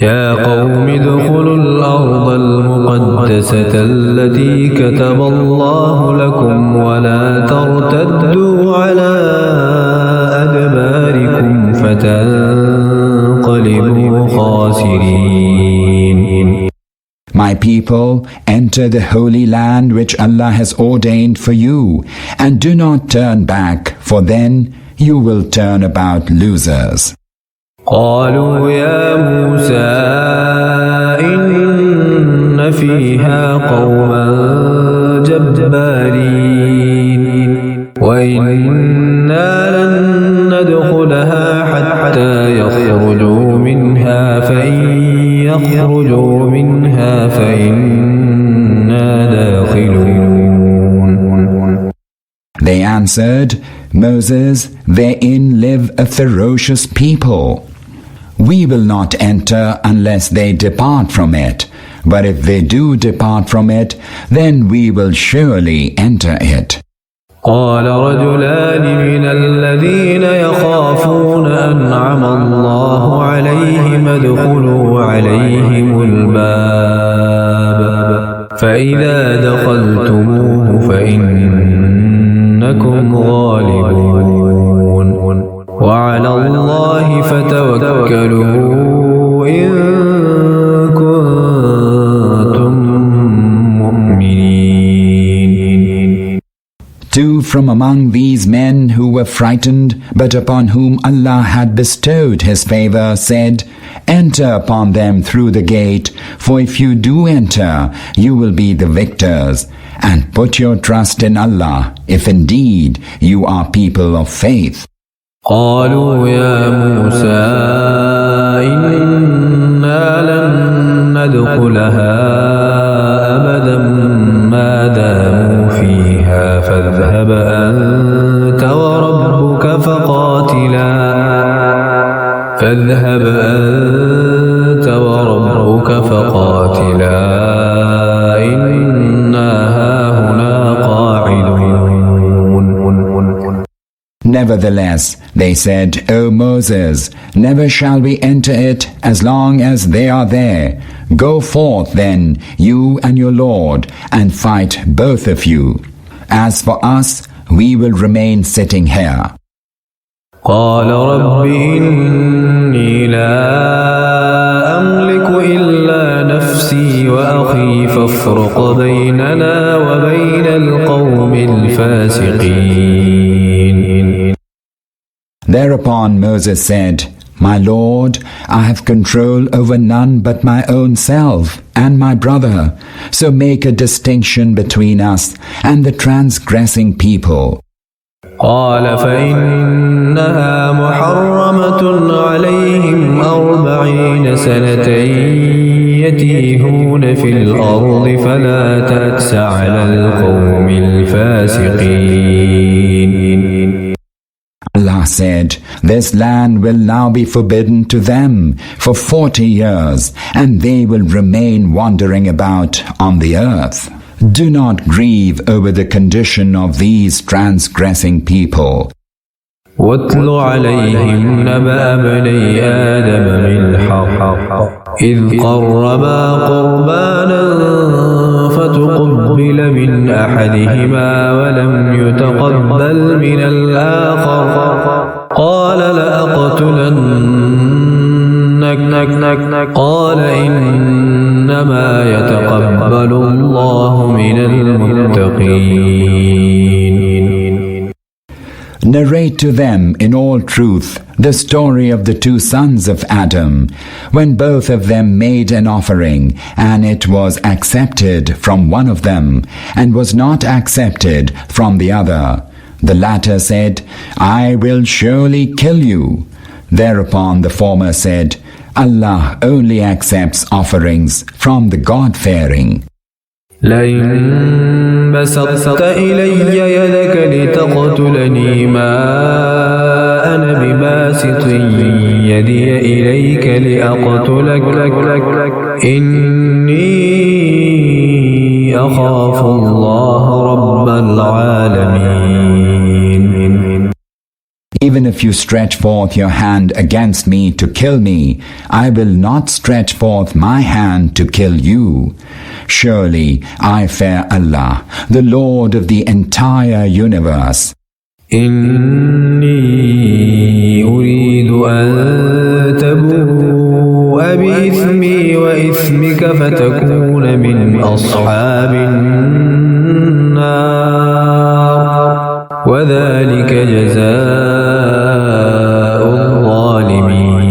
يا قوم ادخلوا الأرض المقدسة التي كتب الله لكم ولا ترتدوا على أدباركم فتنقلبوا خاسرين. My people, enter the holy land which Allah has ordained for you, and do not turn back, for then you will turn about losers. قالوا يا موسى إن فيها قوما جبارين وإنا لن ندخلها حتى يخرجوا منها فإن يخرجوا منها فإنا داخلون. They answered, Moses, therein live a ferocious people. We will not enter unless they depart from it. But if they do depart from it, then we will surely enter it. قال رجلان من الذين يخافون أنعم الله عليهم ادخلوا عليهم الباب فإذا دخلتموه فإنكم غالبون وعلى الله فتوكلوا إن كنتم مؤمنين. Two from among these men who were frightened, but upon whom Allah had bestowed His favor, said, Enter upon them through the gate, for if you do enter, you will be the victors. And put your trust in Allah, if indeed you are people of faith. قالوا يا موسى إنا لن ندخلها أبدا ما داموا فيها فاذهب أنت وربك فقاتلا إنا هاهنا قاعدون. Nevertheless, they said, O Moses, never shall we enter it as long as they are there. Go forth then, you and your Lord, and fight both of you. As for us, we will remain sitting here. قال رب إني لا أملك إلا نفسي وأخي فافرق بيننا وبين القوم الفاسقين. Thereupon Moses said, My Lord, I have control over none but my own self and my brother, so make a distinction between us and the transgressing people. قال فإنها محرمة عليهم 40 سنة يتيهون في الأرض فلا تأس على القوم الفاسقين. Allah said, This land will now be forbidden to them for 40 years, and they will remain wandering about on the earth. Do not grieve over the condition of these transgressing people. واتل عليهم نبأ بني آدم بالحق إذ قربا قربانا فتقبل من أحدهما ولم يتقبل من الآخر قال لأقتلنك قال إنما يتقبل الله من المتقين. Narrate to them in all truth the story of the two sons of Adam, when both of them made an offering, and it was accepted from one of them, and was not accepted from the other. The latter said, I will surely kill you. Thereupon the former said, Allah only accepts offerings from the God-fearing. لئن بسطت إلي يدك لتقتلني ما أنا بباسط يدي إليك لأقتلك إني أخاف الله رب العالمين. Even if you stretch forth your hand against me to kill me, I will not stretch forth my hand to kill you. Surely I fear Allah, the Lord of the entire universe. إني أريد أن تبوء بإثمي وإثمك فتكون من أصحاب النار وذلك جزاء الظالمين.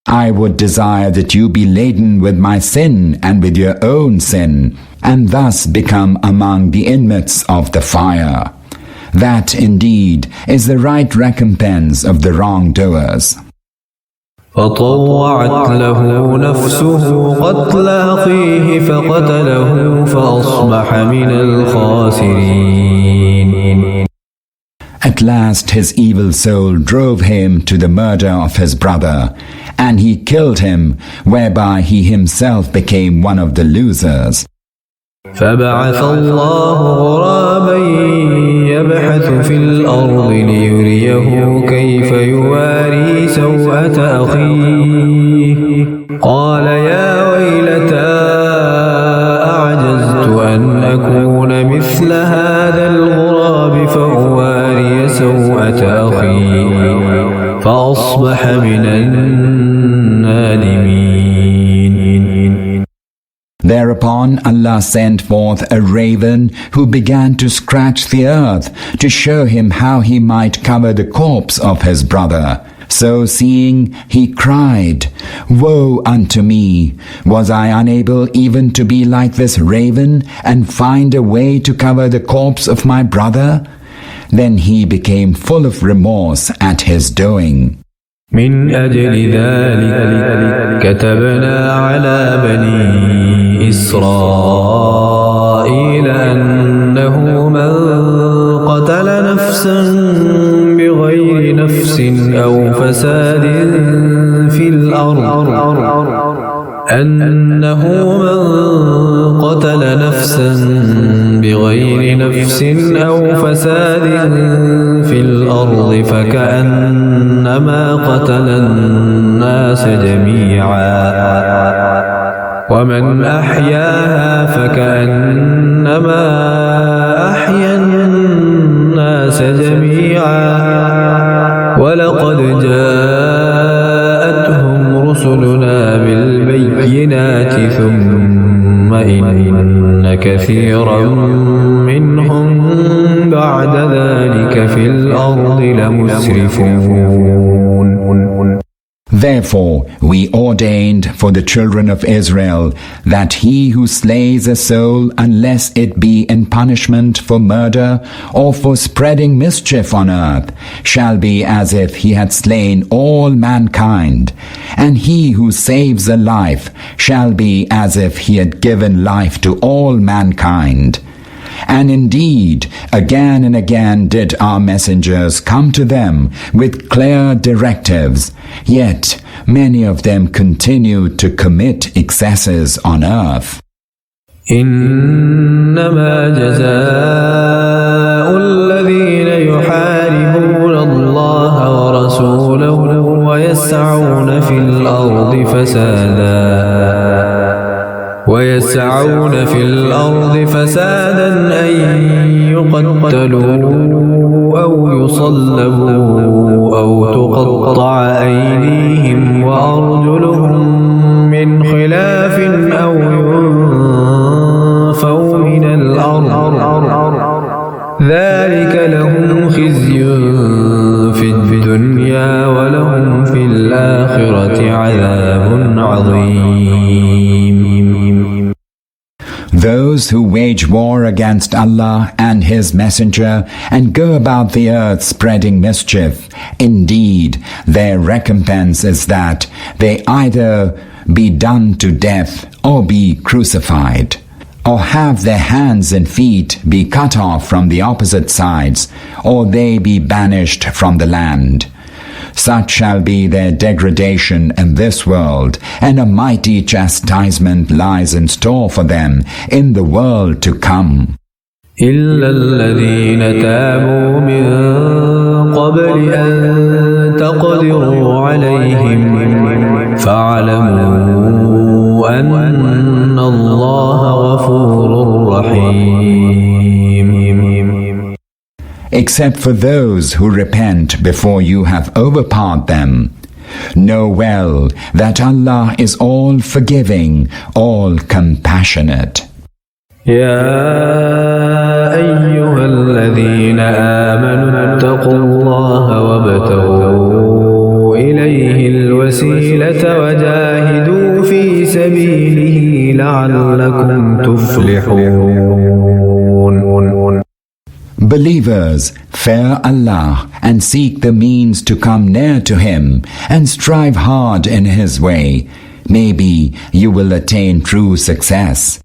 I would desire that you be laden with my sin and with your own sin, and thus become among the inmates of the fire. That indeed is the right recompense of the wrongdoers. فطوعت له نفسه قتل أخيه فقتله فأصبح من الخاسرين. At last his evil soul drove him to the murder of his brother, and he killed him, whereby he himself became one of the losers. فبعث الله غرابا يبحث في الأرض ليريه كيف يواري سوءة أخيه قال يا ويلتى أعجزت أن أكون مثل هذا الغراب فأواري سوءة أخي فأصبح من النادمين. Thereupon Allah sent forth a raven who began to scratch the earth to show him how he might cover the corpse of his brother. So seeing, he cried, "Woe unto me! Was I unable even to be like this raven and find a way to cover the corpse of my brother?" Then he became full of remorse at his doing. من أجل ذلك كتبنا على بني إسرائيل أنه من قتل نفسا بغير نفس أو فساد في الأرض فكأنما قتل الناس جميعا ومن أحياها فكأنما أحيا الناس جميعا ولقد جاءتهم رسلنا بالبينات ثم إن كثيرا منهم بعد ذلك في الأرض لمسرفون. Therefore we ordained for the children of Israel that he who slays a soul, unless it be in punishment for murder or for spreading mischief on earth, shall be as if he had slain all mankind, and he who saves a life shall be as if he had given life to all mankind. And indeed, again and again did our messengers come to them with clear directives, yet many of them continued to commit excesses on earth. إنما جزاء الذين يحاربون الله ورسوله ويسعون في الأرض فسادا أن يقتلوا أو يصلبوا أو تقطع أيديهم وأرجلهم من خلاف أو ينفوا من الأرض ذلك لهم خزي في الدنيا ولهم في الآخرة عذاب عظيم. Those who wage war against Allah and His Messenger and go about the earth spreading mischief, indeed their recompense is that they either be done to death or be crucified, or have their hands and feet be cut off from the opposite sides, or they be banished from the land. Such shall be their degradation in this world, and a mighty chastisement lies in store for them in the world to come. إلا الذين تابوا من قبل أن تقدروا عليهم فاعلموا أن الله غفور رحيم. Except for those who repent before you have overpowered them. Know well that Allah is all forgiving, all compassionate. يا أيها الذين آمنوا اتقوا الله وابتغوا إليه الوسيلة وجاهدوا في سبيله لعلكم تفلحون. Believers, fear Allah and seek the means to come near to Him and strive hard in His way. Maybe you will attain true success.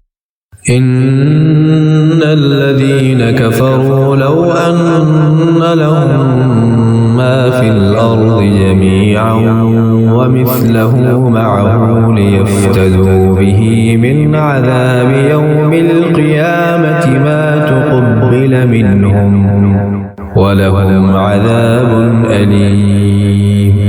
إن الذين كفروا لو أن لهم ما في الأرض جميعا ومثله معه ليفتدوا به من عذاب يوم القيامة ما تقبل منهم ولهم عذاب أليم.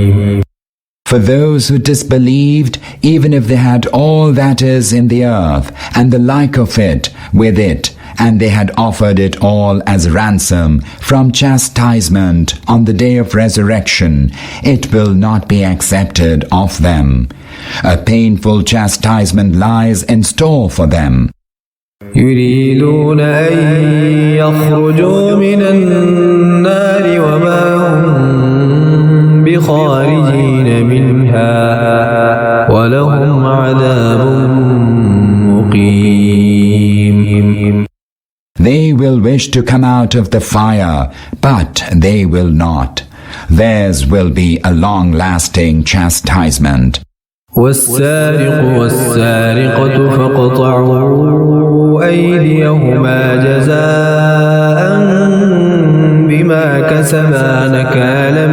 For those who disbelieved, even if they had all that is in the earth and the like of it with it, and they had offered it all as ransom from chastisement on the day of resurrection, it will not be accepted of them. A painful chastisement lies in store for them. يريدون أن يخرجوا من النار وما هم بخارجين منها ولهم عذاب مقيم. They will wish to come out of the fire, but they will not. Theirs will be a long-lasting chastisement. والسارق والسارقة فاقطعوا أيديهما جزاء بما كسبا نكالا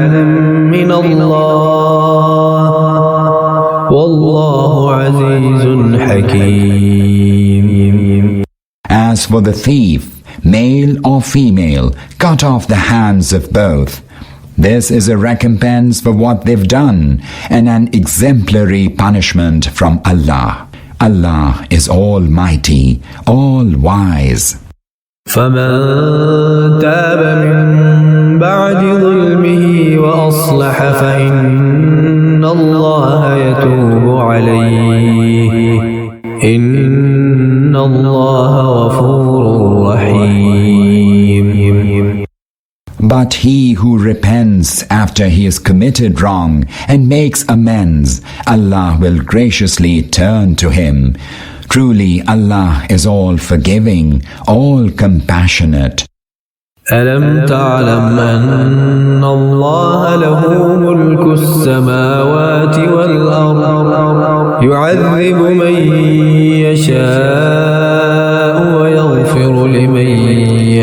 من الله والله عزيز حكيم. As for the thief, male or female, cut off the hands of both. This is a recompense for what they've done and an exemplary punishment from Allah. Allah is almighty, all-wise. فمن تاب من بعد ظلمه وأصلح فإن الله يتوب عليه إن الله غفور رحيم. But he who repents after he has committed wrong and makes amends, Allah will graciously turn to him. Truly Allah is all forgiving, all compassionate. ألم تعلم أن الله له ملك السماوات والأرض يعذب من يشاء ويغفر لمن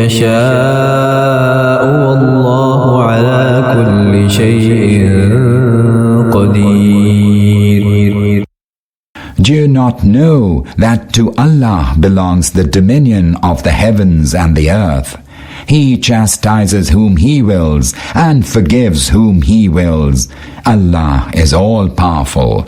يشاء والله على كل شيء قدير. Do you not know that to Allah belongs the dominion of the heavens and the earth? He chastises whom He wills and forgives whom He wills. Allah is all-powerful.